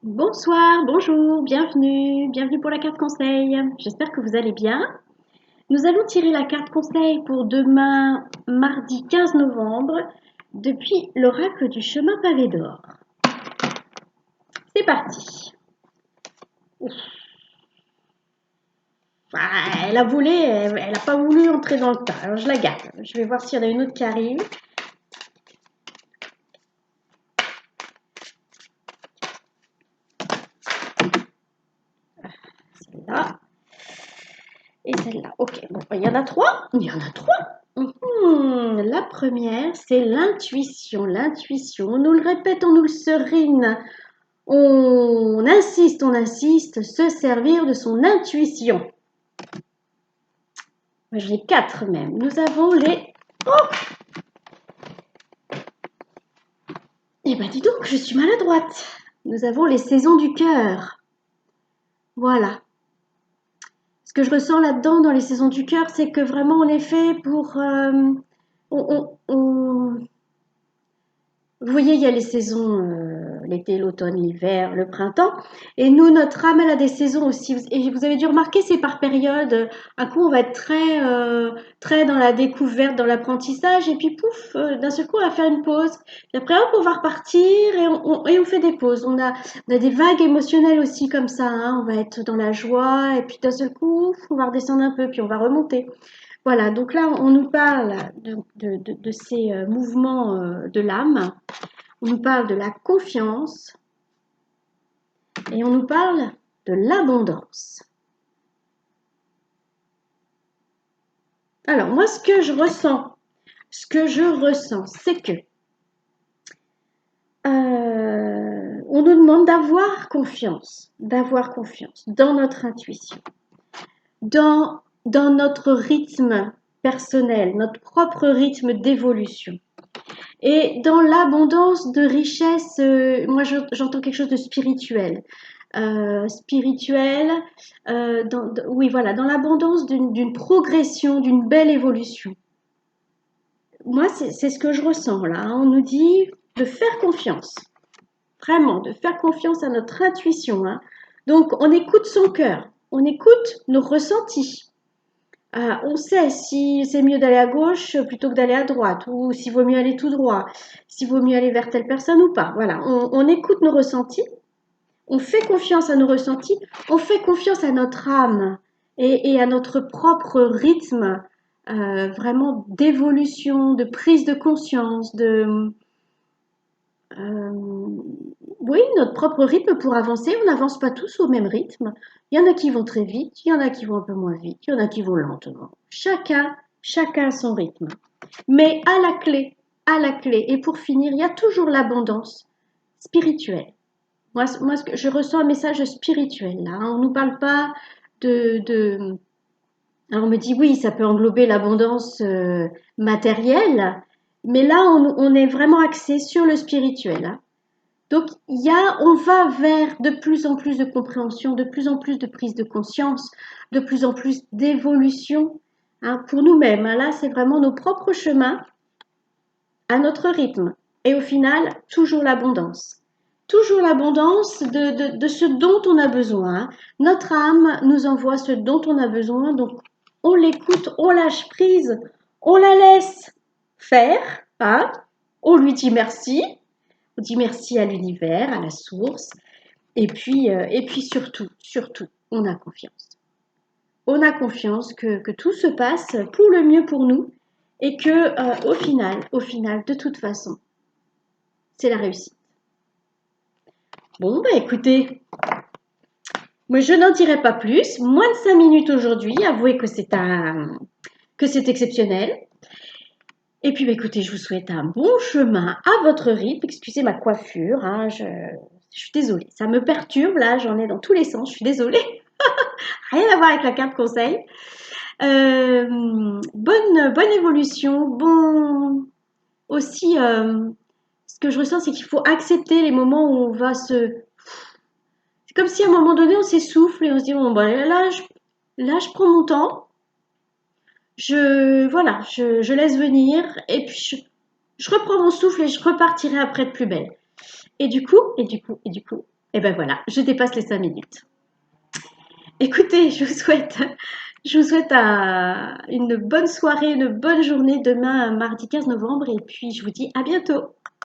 Bonsoir, bonjour, bienvenue pour la carte conseil. J'espère que vous allez bien. Nous allons tirer la carte conseil pour demain, mardi 15 novembre, depuis l'oracle du chemin pavé d'or. C'est parti. Ouf. Ah, elle a volé, elle n'a pas voulu entrer dans le tas, alors je la garde. Je vais voir s'il y en a une autre qui arrive. Celle-là. Et celle-là. Ok, bon, il y en a trois. Il y en a trois. La première, c'est l'intuition. L'intuition, on nous le répète, on nous le serine. On insiste, se servir de son intuition. Moi, j'en ai quatre même. Nous avons les... Oh! Eh ben dis donc, je suis maladroite. Nous avons les saisons du cœur. Voilà. Ce que je ressens là-dedans, dans les saisons du cœur, c'est que vraiment on est fait pour... Vous voyez, il y a les saisons, l'été, l'automne, l'hiver, le printemps. Et nous, notre âme, elle a des saisons aussi. Et vous avez dû remarquer, c'est par période. Un coup, on va être très dans la découverte, dans l'apprentissage. Et puis, pouf, d'un seul coup, on va faire une pause. Puis après, hop, on va repartir et on fait des pauses. On a des vagues émotionnelles aussi comme ça, hein. On va être dans la joie. Et puis, d'un seul coup, on va redescendre un peu. Puis, on va remonter. Voilà, donc là, on nous parle de ces mouvements de l'âme. On nous parle de la confiance et on nous parle de l'abondance. Alors, moi, ce que je ressens, c'est que on nous demande d'avoir confiance dans notre intuition, dans notre rythme personnel, notre propre rythme d'évolution. Et dans l'abondance de richesse, moi j'entends quelque chose de spirituel. Spirituel, oui voilà, dans l'abondance d'une progression, d'une belle évolution. Moi, c'est ce que je ressens là, hein. On nous dit de faire confiance, vraiment, de faire confiance à notre intuition, hein. Donc, on écoute son cœur, on écoute nos ressentis. On sait si c'est mieux d'aller à gauche plutôt que d'aller à droite, ou s'il vaut mieux aller tout droit, s'il vaut mieux aller vers telle personne ou pas. Voilà, on écoute nos ressentis, on fait confiance à nos ressentis, on fait confiance à notre âme et à notre propre rythme vraiment d'évolution, de prise de conscience, oui, notre propre rythme pour avancer. On n'avance pas tous au même rythme. Il y en a qui vont très vite, il y en a qui vont un peu moins vite, il y en a qui vont lentement. Chacun a son rythme. Mais à la clé, et pour finir, il y a toujours l'abondance spirituelle. Moi je ressens un message spirituel là, hein. On ne nous parle pas de... Alors on me dit oui, ça peut englober l'abondance matérielle, mais là on est vraiment axé sur le spirituel, hein. Donc, on va vers de plus en plus de compréhension, de plus en plus de prise de conscience, de plus en plus d'évolution, hein, pour nous-mêmes, hein. Là, c'est vraiment nos propres chemins à notre rythme. Et au final, toujours l'abondance. Toujours l'abondance de ce dont on a besoin, hein. Notre âme nous envoie ce dont on a besoin, donc on l'écoute, on lâche prise, on la laisse faire, hein. On lui dit merci, on dit merci à l'univers, à la source. Et puis surtout, on a confiance. On a confiance que tout se passe pour le mieux pour nous et que au final, de toute façon, c'est la réussite. Bon, bah écoutez, moi je n'en dirai pas plus. Moins de 5 minutes aujourd'hui. Avouez que c'est exceptionnel. Et puis, bah, écoutez, je vous souhaite un bon chemin à votre rythme. Excusez ma coiffure, hein, je suis désolée. Ça me perturbe, là, j'en ai dans tous les sens. Je suis désolée. Rien à voir avec la carte conseil. Bonne évolution. Bon, aussi, ce que je ressens, c'est qu'il faut accepter les moments où on va se... C'est comme si à un moment donné, on s'essouffle et on se dit, bon, bah, là, je prends mon temps. Voilà, je laisse venir et puis je reprends mon souffle et je repartirai après de plus belle. Et du coup, Et ben voilà, je dépasse les 5 minutes. Écoutez, je vous souhaite une bonne soirée, une bonne journée demain, mardi 15 novembre, et puis je vous dis à bientôt.